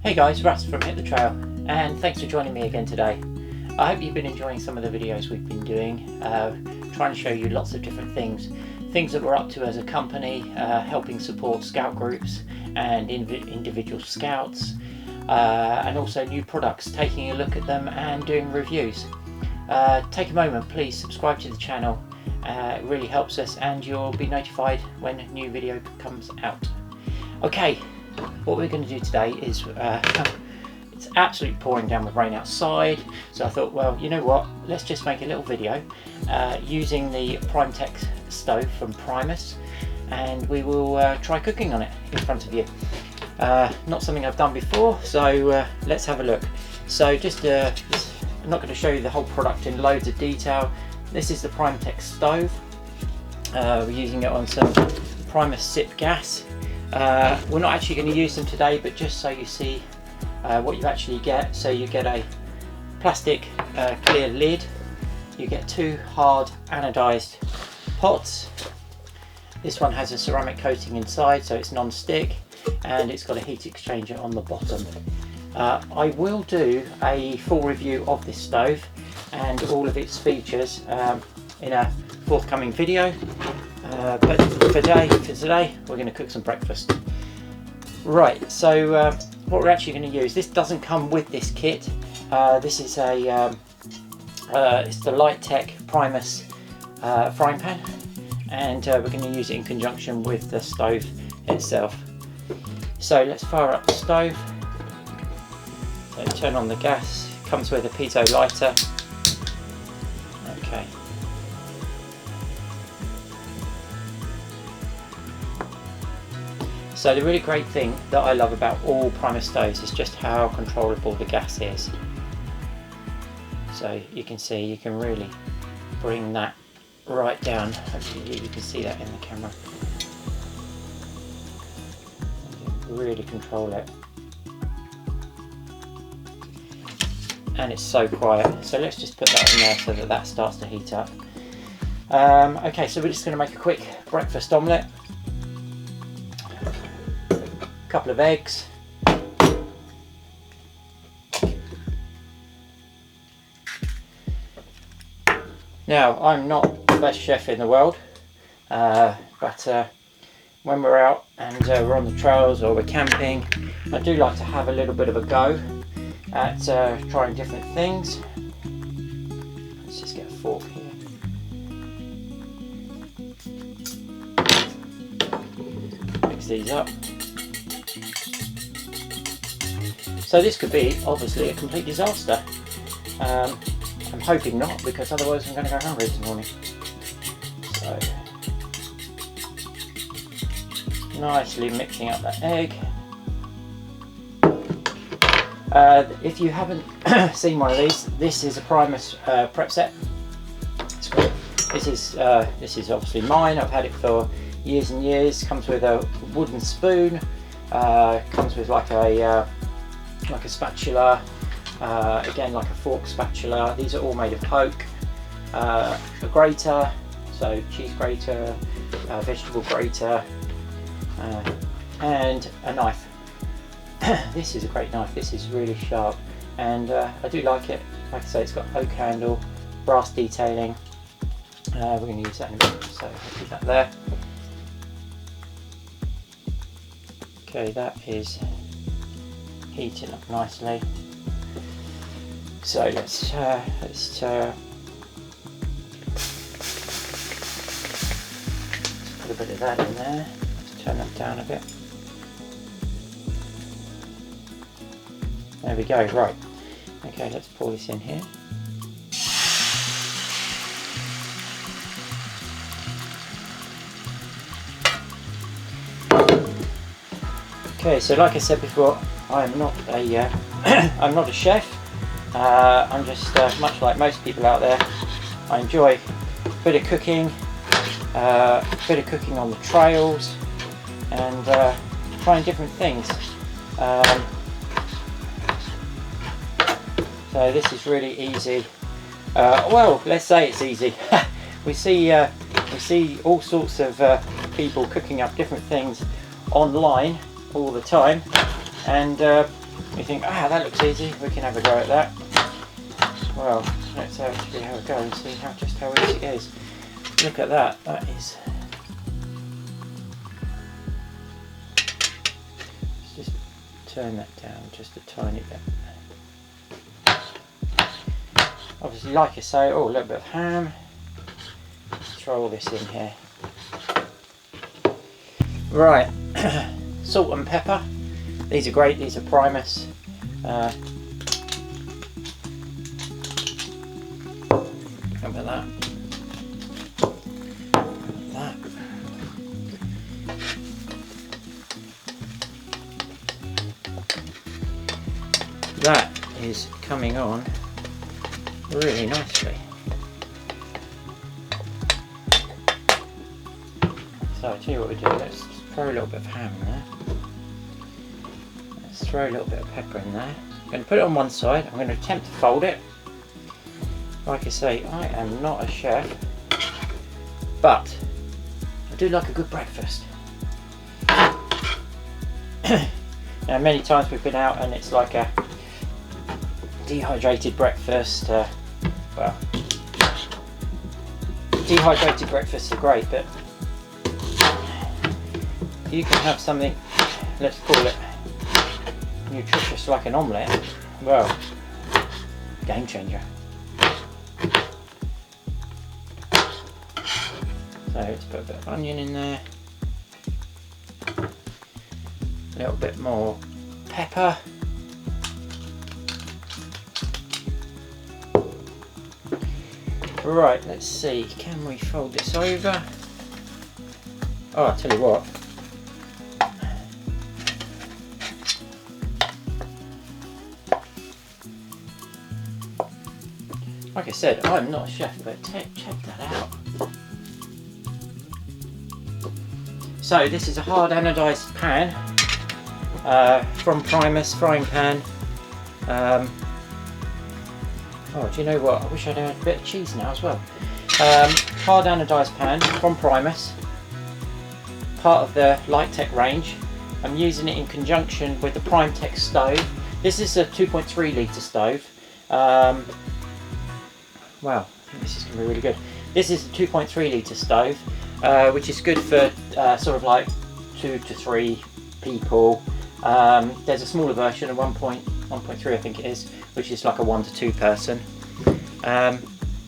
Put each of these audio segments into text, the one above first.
Hey guys, Russ from Hit the Trail, and thanks for joining me again today. I hope you've been enjoying some of the videos we've been doing, trying to show you lots of different things that we're up to as a company, helping support scout groups and individual scouts, and also new products, taking a look at them and doing reviews. Take a moment, please subscribe to the channel. It really helps us, and you'll be notified when a new video comes out. Okay, what we're going to do today is it's absolutely pouring down with rain outside, so I thought, well, you know what, let's just make a little video using the PrimeTech stove from Primus, and we will try cooking on it in front of you. Not something I've done before, so let's have a look. So just I'm not going to show you the whole product in loads of detail. This is the PrimeTech stove. We're using it on some Primus SIP gas. We're not actually going to use them today, but just so you see what you actually get. So you get a plastic clear lid, you get two hard anodized pots. This one has a ceramic coating inside, so it's non-stick, and it's got a heat exchanger on the bottom. I will do a full review of this stove and all of its features in a forthcoming video. But for today we're going to cook some breakfast. Right, so what we're actually going to use, this doesn't come with this kit. This is a it's the LightTech Primus frying pan, and we're going to use it in conjunction with the stove itself. So let's fire up the stove. So turn on the gas. It comes with a piezo lighter. Okay. So the really great thing that I love about all Primus stoves is just how controllable the gas is. So you can see, you can really bring that right down. Hopefully you can see that in the camera. You can really control it. And it's so quiet. So let's just put that in there so that that starts to heat up. Okay, so we're just going to make a quick breakfast omelette. Couple of eggs, now I'm not the best chef in the world, but when we're out and we're on the trails or we're camping, I do like to have a little bit of a go at trying different things. Let's just get a fork here. Mix these up. So this could be obviously a complete disaster. I'm hoping not, because otherwise I'm going to go hungry this morning. So nicely mixing up that egg. If you haven't seen one of these, this is a Primus prep set. This is obviously mine. I've had it for years and years. Comes with a wooden spoon. Comes with like a spatula, again like a fork spatula. These are all made of oak. A grater, so cheese grater, vegetable grater, and a knife. This is a great knife. This is really sharp, and I do like it. Like I say, it's got oak handle, brass detailing. We're going to use that in a bit, so I'll keep that there. Okay, that is heating up nicely. So let's put a bit of that in there. Let's turn that down a bit. There we go. Right. Okay, let's pour this in here. Okay, so like I said before, I am not a I'm not a chef. I'm just much like most people out there. I enjoy a bit of cooking on the trails, and trying different things. So this is really easy. Well, let's say it's easy. We see all sorts of people cooking up different things online all the time, and we You think, ah, that looks easy, we can have a go at that. Well, let's actually have a go and see just how easy it is. Look at that, that is... Let's just turn that down just a tiny bit. Obviously, like I say, oh, a little bit of ham. Let's throw all this in here. Right, salt and pepper. These are great, these are Primus. Remember that. That is coming on really nicely. So I'll tell you what we do, let's throw a little bit of ham in there. Let's throw a little bit of pepper in there. I'm going to put it on one side, I'm going to attempt to fold it. Like I say, I am not a chef, but I do like a good breakfast. Now many times we've been out and it's like a dehydrated breakfast. Well, dehydrated breakfasts are great, but you can have something, let's call it nutritious like an omelette. Well, game changer. So let's put a bit of onion in there, a little bit more pepper, right, let's see, can we fold this over? Oh, I'll tell you what, like I said, I'm not a chef, but check that out. So this is a hard anodised pan from Primus frying pan. Oh, do you know what? I wish I'd had a bit of cheese now as well. Hard anodised pan from Primus, part of the LitechTech range. I'm using it in conjunction with the Primus-litech stove. This is a 2.3 litre stove. Wow, I think this is going to be really good. This is a 2.3 litre stove. Which is good for sort of like 2 to 3 people. There's a smaller version, a 1.3 I think it is, which is like a 1 to 2 person.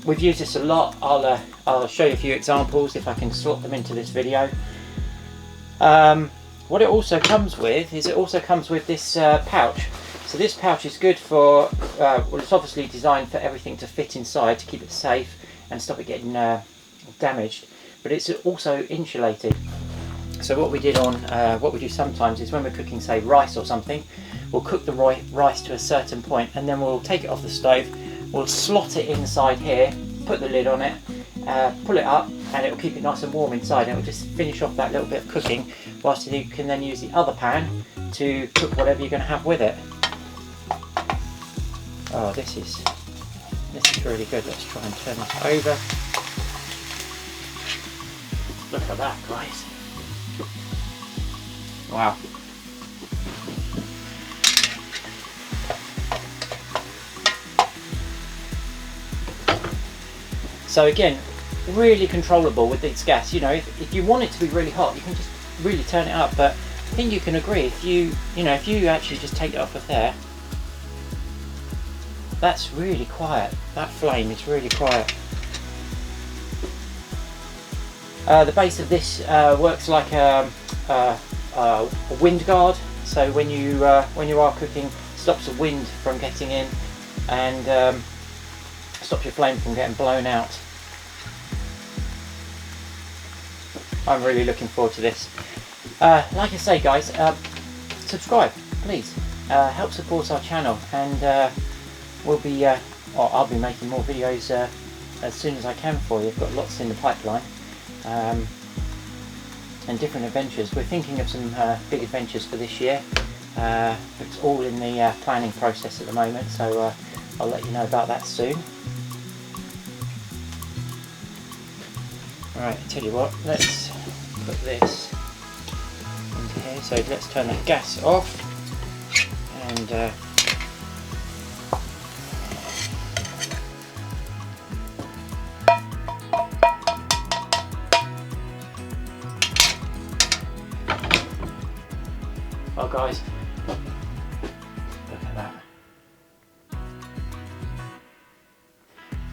We've used this a lot. I'll show you a few examples if I can slot them into this video. What it also comes with is it also comes with this pouch. So this pouch is good for, well, it's obviously designed for everything to fit inside to keep it safe and stop it getting damaged. But it's also insulated. So what we do sometimes is when we're cooking, say, rice or something, we'll cook the rice to a certain point and then we'll take it off the stove, we'll slot it inside here, put the lid on it, pull it up, and it'll keep it nice and warm inside, and it'll just finish off that little bit of cooking, whilst you can then use the other pan to cook whatever you're going to have with it. Oh, this is really good. Let's try and turn this over. Look at that, guys. Wow. So again, really controllable with this gas. You know, if you want it to be really hot, you can just really turn it up. But I think you can agree, if you actually just take it off of there, that's really quiet. That flame is really quiet. The base of this works like a wind guard, so when you are cooking, stops the wind from getting in and stops your flame from getting blown out. I'm really looking forward to this. Like I say, guys, subscribe, please. Help support our channel, and I'll be making more videos as soon as I can for you. I've got lots in the pipeline. And different adventures. We're thinking of some big adventures for this year. It's all in the planning process at the moment, so I'll let you know about that soon. Alright, I tell you what, let's put this into here. So let's turn the gas off, And well guys, look at that.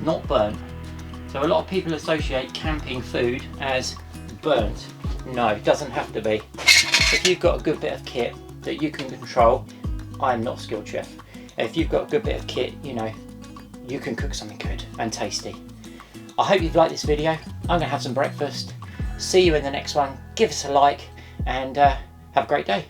Not burnt. So a lot of people associate camping food as burnt. No, it doesn't have to be. If you've got a good bit of kit that you can control, I'm not a skilled chef. If you've got a good bit of kit, you know, you can cook something good and tasty. I hope you've liked this video. I'm gonna have some breakfast. See you in the next one. Give us a like and have a great day.